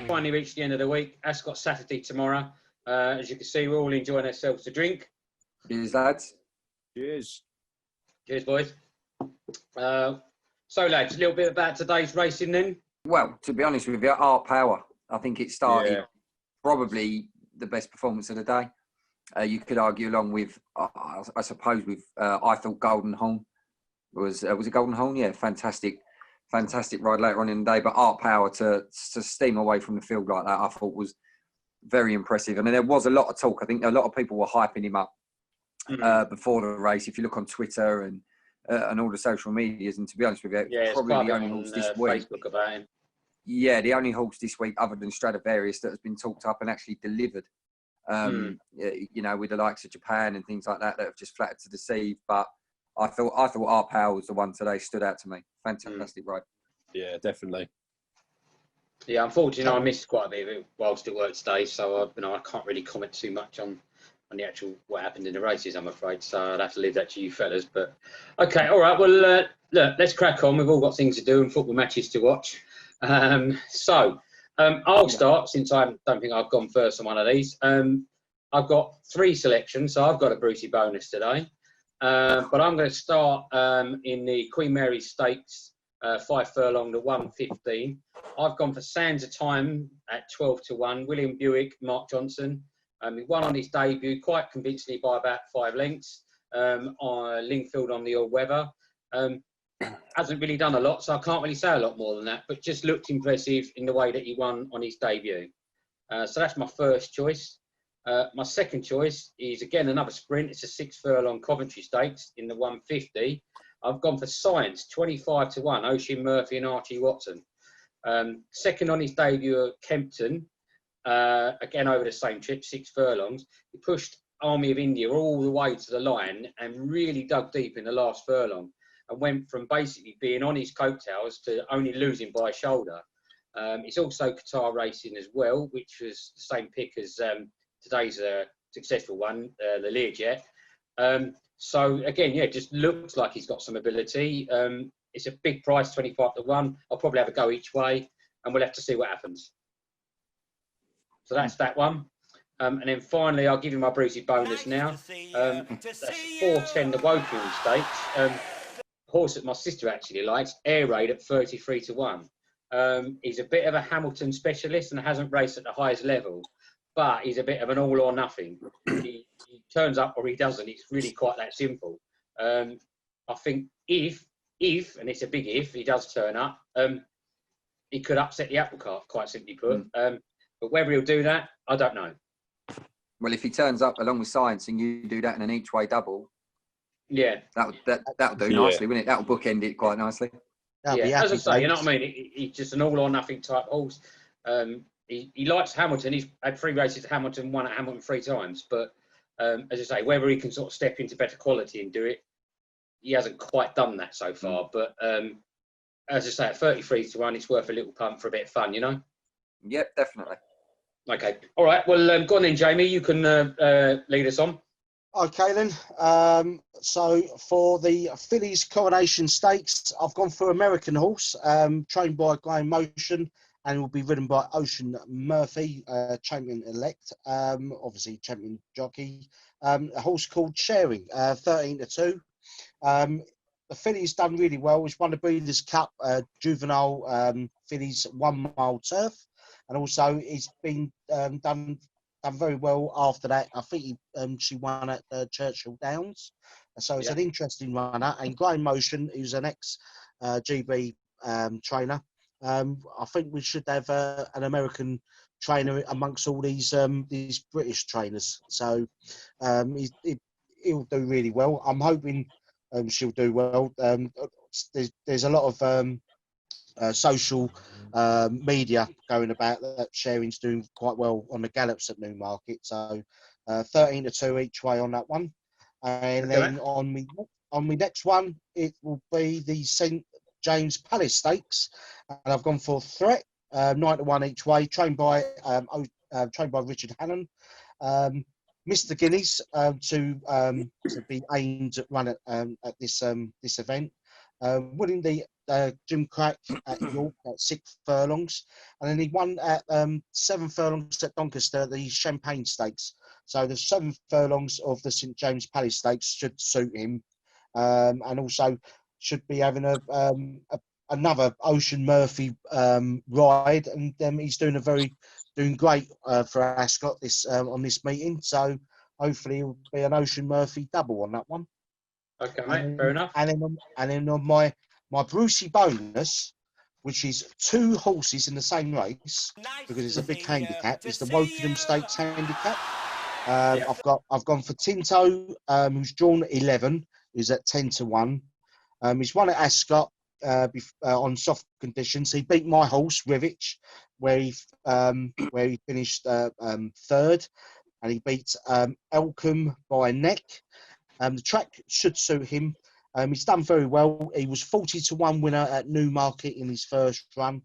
finally reached the end of the week. Ascot Saturday tomorrow. As you can see, we're all enjoying ourselves to drink. Cheers, lads. Cheers. Cheers, boys. So, lads, a little bit about today's racing then. Well, to be honest with you, Art Power. I think it started probably the best performance of the day. You could argue along with, I suppose, with I thought Golden Horn was it Golden Horn? Yeah, fantastic ride later on in the day. But Art Power to steam away from the field like that, I thought was very impressive. I mean, there was a lot of talk. I think a lot of people were hyping him up before the race. If you look on Twitter and all the social medias, and to be honest with you, probably the only horse this week. Facebook about him. Yeah, the only horse this week, other than Stradivarius, that has been talked up and actually delivered. You know, with the likes of Japan and things like that have just flattered to deceive. But I thought Art Power was the one today, stood out to me. Fantastic ride. Yeah, definitely. Yeah, unfortunately, I missed quite a bit of it whilst at work today, so I can't really comment too much on the actual what happened in the races, I'm afraid. So I'd have to leave that to you fellas. But okay, all right. Well, look, let's crack on. We've all got things to do and football matches to watch. I'll start, since I don't think I've gone first on one of these. I've got 3 selections, so I've got a Brucey bonus today. But I'm going to start in the Queen Mary Stakes, 5 furlong to 1:15. I've gone for Sands of Time at 12-1. William Buick, Mark Johnson. He won on his debut quite convincingly by about 5 lengths on Lingfield on the all-weather. Hasn't really done a lot, so I can't really say a lot more than that, but just looked impressive in the way that he won on his debut. So that's my first choice. My second choice is, again, another sprint. It's a 6 furlong Coventry Stakes in the 150. I've gone for Science, 25-1, Oisin Murphy and Archie Watson. Second on his debut at Kempton, again over the same trip, 6 furlongs. He pushed Army of India all the way to the line and really dug deep in the last furlong, and went from basically being on his coattails to only losing by a shoulder. It's also Qatar Racing as well, which was the same pick as today's successful one, the Learjet. So again, yeah, just looks like he's got some ability. It's a big price, 25-1. I'll probably have a go each way, and we'll have to see what happens. So that's that one. And then finally, I'll give you my Brucey bonus now. That's 4:10, the Woking Stakes. Horse that my sister actually likes, Air Raid at 33-1. He's a bit of a Hamilton specialist and hasn't raced at the highest level, but he's a bit of an all or nothing. He turns up or he doesn't. It's really quite that simple. I think if, and it's a big if, he does turn up, he could upset the apple cart, quite simply put. But whether he'll do that, I don't know. Well, if he turns up along with Science and you do that in an each way double, yeah, that'll do nicely, wouldn't it? That'll bookend it quite nicely. Yeah, as I say, you know what I mean? He's just an all or nothing type horse. He likes Hamilton. He's had 3 races at Hamilton, won at Hamilton 3 times. But as I say, whether he can sort of step into better quality and do it, he hasn't quite done that so far. But as I say, at 33-1, it's worth a little pump for a bit of fun, you know? Yep, definitely. Okay. All right. Well, go on then, Jamie. You can lead us on. Okay then. So for the Fillies Coronation Stakes, I've gone for American horse, trained by Graham Motion, and will be ridden by Oisin Murphy, champion elect, obviously champion jockey. A horse called Sharing, 13-2. The filly's done really well. He's won the Breeders' Cup juvenile fillies 1 mile turf, and also he's been done very well after that. I think she won at Churchill Downs. So it's an interesting runner. And Graham Motion, who's an ex-GB trainer. I think we should have an American trainer amongst all these British trainers. So he'll do really well. I'm hoping she'll do well. There's a lot of social media going about that Sharing's doing quite well on the gallops at Newmarket. So 13-2 each way on that one. And then on my next one, it will be the St James Palace Stakes, and I've gone for Threat, 9-1 each way, trained by Richard Hannon. Mr. Guineas to be aimed at run at this event. winning the Jim Crack at York at 6 furlongs, and then he won at 7 furlongs at Doncaster, the Champagne Stakes. So the 7 furlongs of the St James Palace Stakes should suit him, and also should be having another Ocean Murphy ride, and he's doing great for Ascot on this meeting. So hopefully it will be an Ocean Murphy double on that one. Okay, mate. Fair enough. And then on my Brucey bonus, which is 2 horses in the same race because it's a big handicap, is the Wokingham Stakes handicap. I've gone for Tinto, who's drawn 11, who's at 10-1. He's won at Ascot on soft conditions. He beat my horse Rivich, where he finished 3rd, and he beat Elcombe by a neck. The track should suit him. He's done very well. He was 40-1 winner at Newmarket in his first run.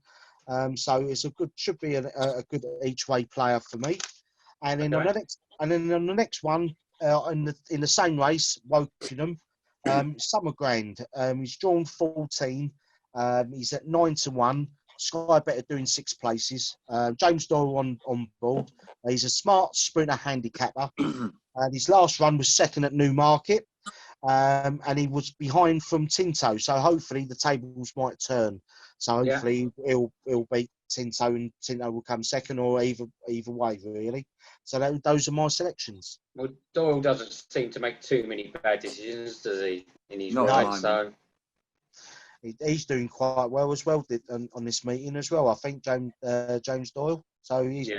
So it's should be a good each way player for me. And then on the next one, in the same race, Wokingham, Summer Grand. He's drawn 14. He's at 9-1. Sky Better doing 6 places. James Doyle on board. He's a smart sprinter handicapper. And his last run was 2nd at Newmarket. And he was behind from Tinto. So hopefully the tables might turn. So hopefully he'll beat Tinto, and Tinto will come 2nd, or either way, really. So those are my selections. Well, Doyle doesn't seem to make too many bad decisions, does he? In his ride, so he's doing quite well as well on this meeting as well. I think James Doyle. So he's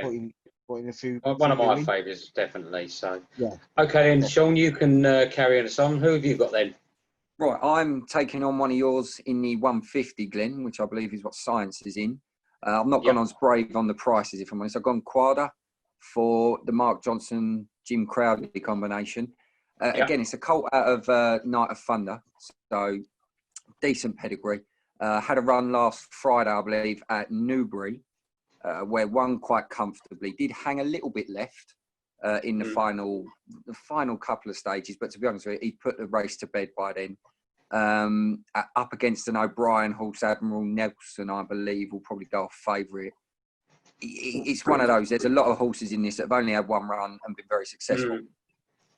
putting a few. One of my favourites, definitely. So yeah. Okay, then Sean, you can carry on us on. Who have you got then? Right, I'm taking on one of yours in the 150, Glenn, which I believe is what Science is in. I've not gone as brave on the prices, if I'm honest. I've gone Quadra for the Mark Johnson, Jim Crowley combination. Again, it's a colt out of Night of Thunder, so decent pedigree. Had a run last Friday, I believe, at Newbury, where won quite comfortably. Did hang a little bit left in the final couple of stages, but to be honest with you, he put the race to bed by then. Up against an O'Brien horse, Admiral Nelson, I believe, will probably go off favourite. It's one of those. There's a lot of horses in this that have only had one run and been very successful.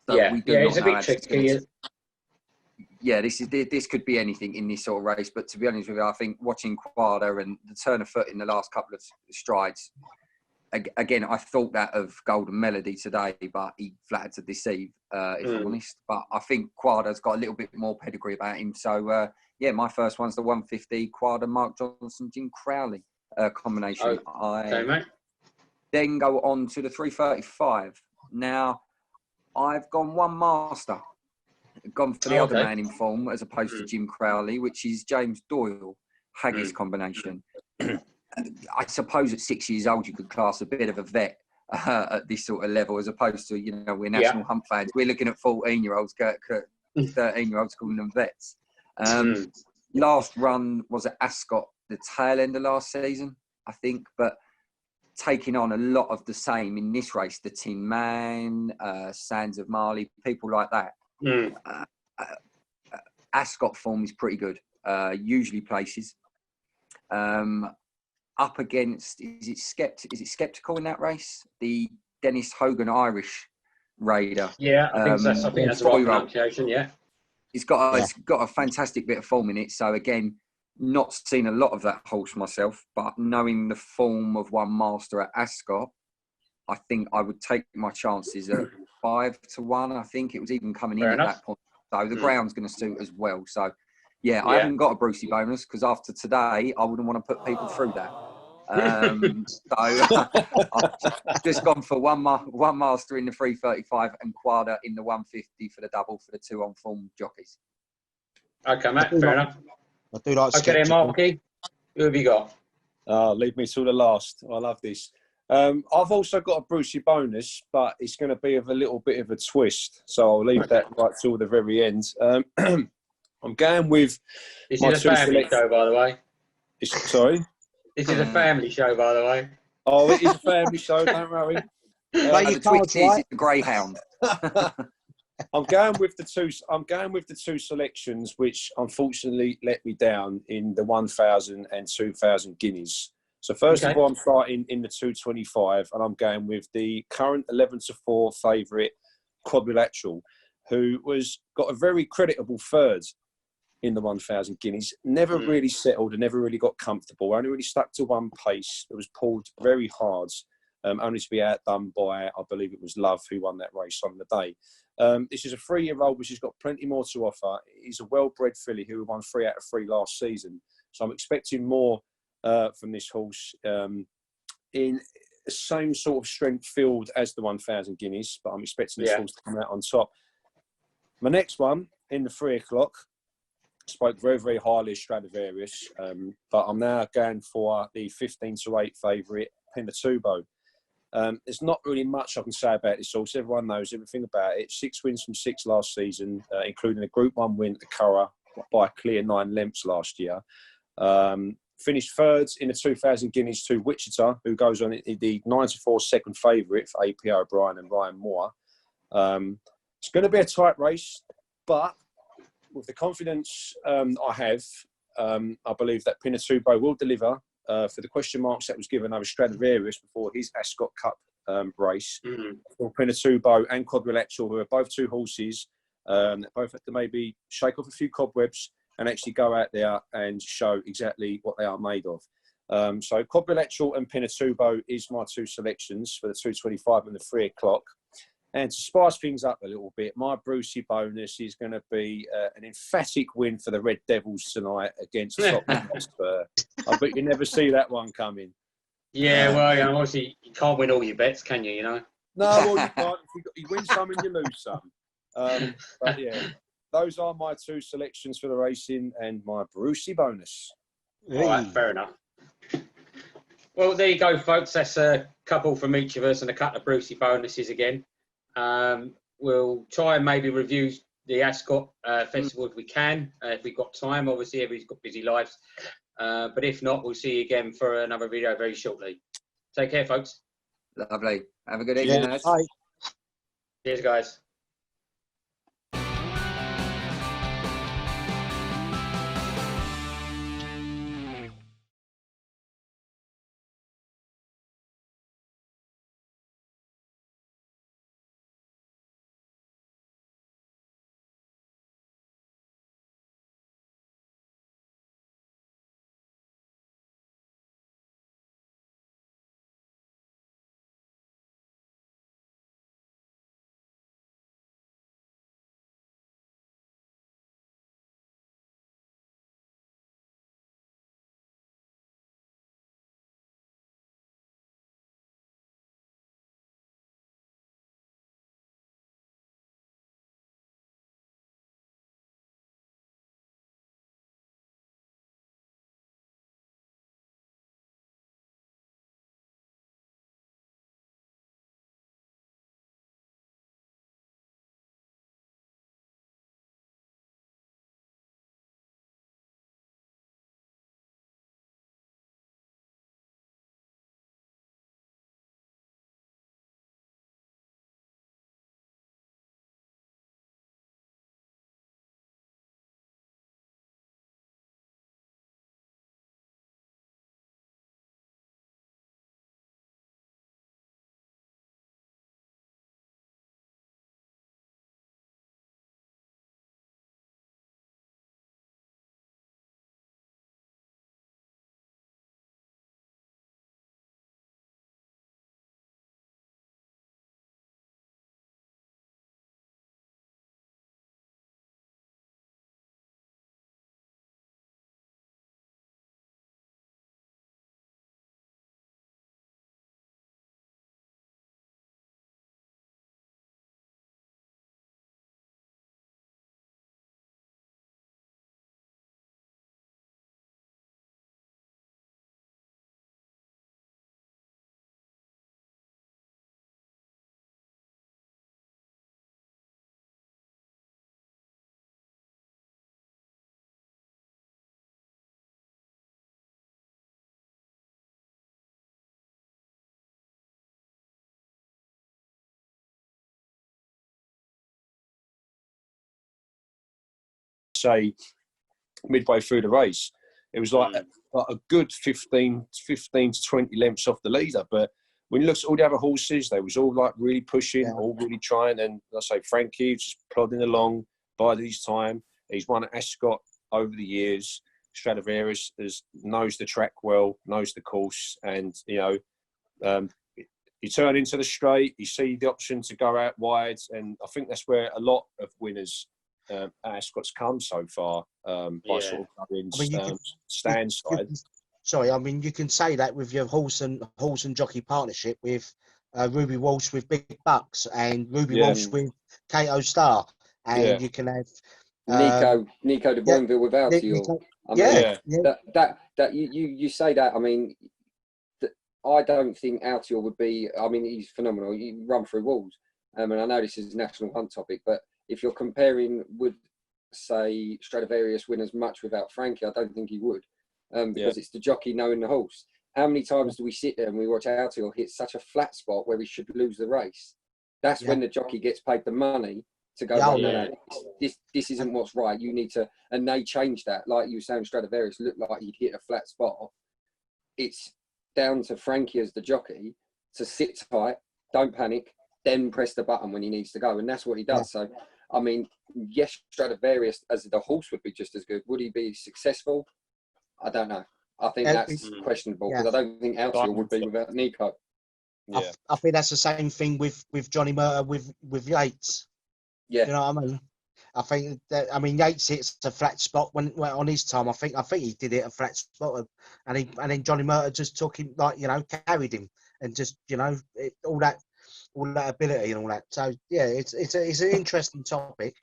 So it's a bit tricky. This could be anything in this sort of race. But to be honest with you, I think watching Quadra and the turn of foot in the last couple of strides, again, I thought that of Golden Melody today, but he flattered to deceive, if I'm honest. But I think Quadra's got a little bit more pedigree about him. So, my first one's the 150 Quadra, Mark Johnson, Jim Crowley combination. Okay, mate. Then go on to the 335. Now, I've gone one master. Gone for the other man in form as opposed to Jim Crowley, which is James Doyle, Haggis combination. I suppose at 6 years old, you could class a bit of a vet at this sort of level, as opposed to, we're national hump fans. We're looking at 14-year-olds, 13-year-olds calling them vets. Last run was at Ascot, the tail end of last season, I think, but taking on a lot of the same in this race, the Tin Man, Sands of Marley, people like that. Ascot form is pretty good, usually places. Up against, is it Skeptical in that race? The Dennis Hogan Irish Raider. Yeah, I think that's the right pronunciation, yeah. It's got a fantastic bit of form in it. So again, not seen a lot of that horse myself, but knowing the form of one master at Ascot, I think I would take my chances at 5-1. I think it was even coming in at that point. So the ground's going to suit as well. So I haven't got a Brucey bonus because after today, I wouldn't want to put people through that. So I've just gone for one master in the 335 and Quadra in the 150 for the double for the 2 on form jockeys. Okay, mate, fair enough. I do like okay, then, Marky, who have you got? Leave me till the last. I love this. I've also got a Brucey bonus, but it's going to be of a little bit of a twist. So I'll leave that right till the very end. I'm going with. This is a family show, by the way. Sorry? This is a family show, by the way. Oh, it is a family show, don't worry. The twist is the greyhound. I'm going with the two. I'm going with the two selections, which unfortunately let me down in the 1,000 and 2,000 guineas. So first of all, I'm starting in the 225, and I'm going with the current 11-4 favourite Quadrilateral, who got a very creditable third in the 1,000 guineas. Never really settled and never really got comfortable. Only really stuck to one pace. It was pulled very hard, only to be outdone by, I believe it was Love, who won that race on the day. This is a 3-year-old which has got plenty more to offer. He's a well-bred filly who won 3 out of 3 last season. So I'm expecting more from this horse in the same sort of strength field as the 1,000 guineas, but I'm expecting this horse to come out on top. My next one in the 3 o'clock, spoke very, very highly of Stradivarius, but I'm now going for the 15-8 favourite, Pinatubo. There's not really much I can say about this horse. Everyone knows everything about it. 6 wins from 6 last season, including a Group 1 win at the Curragh by a clear 9 lengths last year. Finished third in the 2,000 guineas to Wichita, who goes on the 9-4 second favourite for AP O'Brien and Ryan Moore. It's going to be a tight race, but with the confidence I have, I believe that Pinatubo will deliver for the question marks that was given over Stradivarius before his Ascot Cup race. For Pinatubo and Quadrilateral, who are both 2 horses that both have to maybe shake off a few cobwebs and actually go out there and show exactly what they are made of. So Quadrilateral and Pinatubo is my 2 selections for the 225 and the 3 o'clock. And to spice things up a little bit, my Brucey bonus is going to be an emphatic win for the Red Devils tonight against Tottenham Hotspur. I bet you never see that one coming. Yeah, well, obviously you can't win all your bets, can you? No, well, you can't. You win some and you lose some. But yeah, those are my 2 selections for the racing and my Brucey bonus. All right, fair enough. Well, there you go, folks. That's a couple from each of us and a couple of Brucey bonuses again. We'll try and maybe review the Ascot Festival if we can, if we've got time. Obviously, everybody's got busy lives. But if not, we'll see you again for another video very shortly. Take care, folks. Lovely. Have a good evening. Bye. Cheers, guys. say, midway through the race. It was like a good 15 to 20 lengths off the leader. But when you look at all the other horses, they was all like really pushing, all really trying. And I say Frankie was just plodding along, biding his time. He's won at Ascot over the years. Stradivarius knows the track well, knows the course, and you turn into the straight, you see the option to go out wide, and I think that's where a lot of winners at Ascot's come so far, by sort of going stand side. Sorry, I mean, you can say that with your horse and jockey partnership with Ruby Walsh with Big Bucks and Ruby Walsh with Kato Star, and you can have Nico de Boinville with Altior. That you say that. I mean, I don't think Altior would be. I mean, he's phenomenal. He run through walls. And I know this is a national hunt topic, but if you're comparing, would say Stradivarius win as much without Frankie? I don't think he would, because it's the jockey knowing the horse. How many times do we sit there and we watch Altior hit such a flat spot where we should lose the race? That's when the jockey gets paid the money to go, this isn't what's right. You need to, and they changed that. Like you were saying, Stradivarius looked like he'd hit a flat spot. It's down to Frankie as the jockey to sit tight, don't panic, then press the button when he needs to go. And that's what he does. So, I mean, yes, Stradivarius as the horse would be just as good. Would he be successful? I don't know. I think that's questionable, because I don't think Altior would be without Nico. Yeah. I think that's the same thing with Johnny Murtagh with Yates. Yeah, you know what I mean. I think that Yates hits a flat spot when on his time. I think he did it a flat spot, and then Johnny Murtagh just took him, like, carried him, and just all that ability and all that. So it's an interesting topic.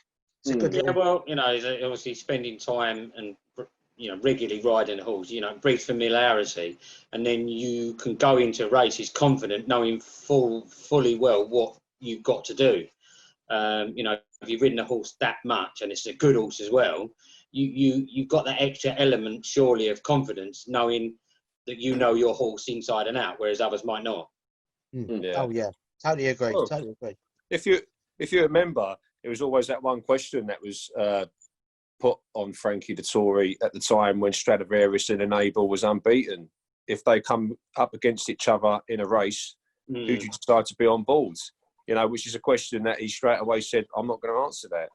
It's a good. He's obviously spending time and regularly riding a horse. Breeds familiarity, and then you can go into races confident, knowing fully well what you've got to do. If you've ridden a horse that much and it's a good horse as well, you've got that extra element, surely, of confidence, knowing that your horse inside and out, whereas others might not. Oh yeah, totally agree. If you remember, it was always that one question that was put on Frankie Dettori at the time when Stradivarius and Enable was unbeaten. If they come up against each other in a race, who do you decide to be on board? Which is a question that he straight away said, I'm not going to answer that.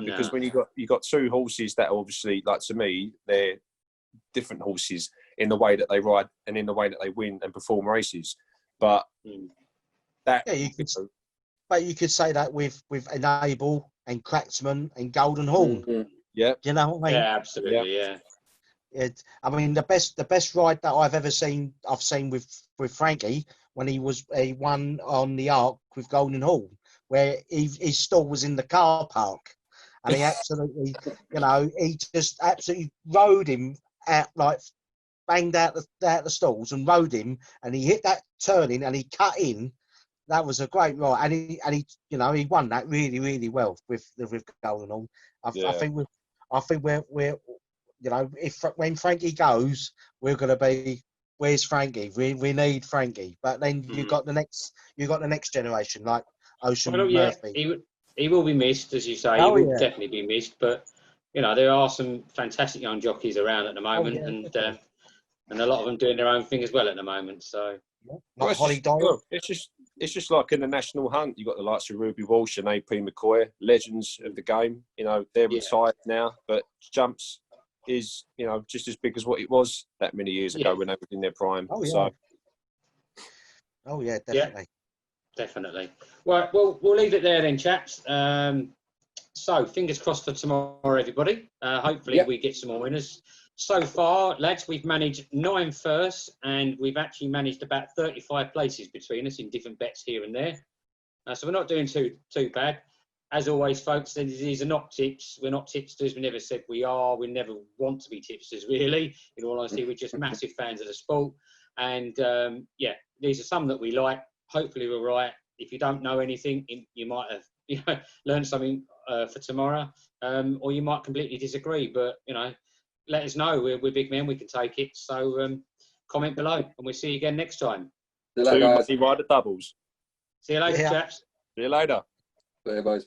Because when you got two horses that are obviously, like, to me, they're different horses in the way that they ride and in the way that they win and perform races. But you could say that with Enable and Cracksman and Golden Horn. Yeah. You know what I mean? Yeah, absolutely. Yeah. The best ride that I've seen with Frankie, when he won on the Arc with Golden Horn, where his stall was in the car park, and he absolutely, he just absolutely rode him out, like banged out the stalls and rode him, and he hit that turning and he cut in. That was a great ride, and he won that really, really well with Golden Horn. I think we're when Frankie goes, we're going to be, where's Frankie? We need Frankie. But then you got the next generation, like Ocean Murphy. He will be missed, as you say. He will definitely be missed. But there are some fantastic young jockeys around at the moment, and a lot of them doing their own thing as well at the moment. So like Holly Doyle. It's just like in the national hunt, you've got the likes of Ruby Walsh and AP McCoy, legends of the game. They're retired now, but Jumps is just as big as what it was that many years ago when they were in their prime. Definitely. Well, we'll leave it there then, chaps. So fingers crossed for tomorrow, everybody. Hopefully we get some more winners. So far, lads, we've managed 9 firsts, and we've actually managed about 35 places between us in different bets here and there. So we're not doing too bad. As always, folks, these are not tips. We're not tipsters. We never said we are. We never want to be tipsters, really. In all honesty, we're just massive fans of the sport. And, these are some that we like. Hopefully we're right. If you don't know anything, you might have learned something for tomorrow, or you might completely disagree. But, let us know. We're big men. We can take it. So comment below, and we'll see you again next time. See you later, guys. Ride the doubles. See you later, chaps. See you later. See you, boys.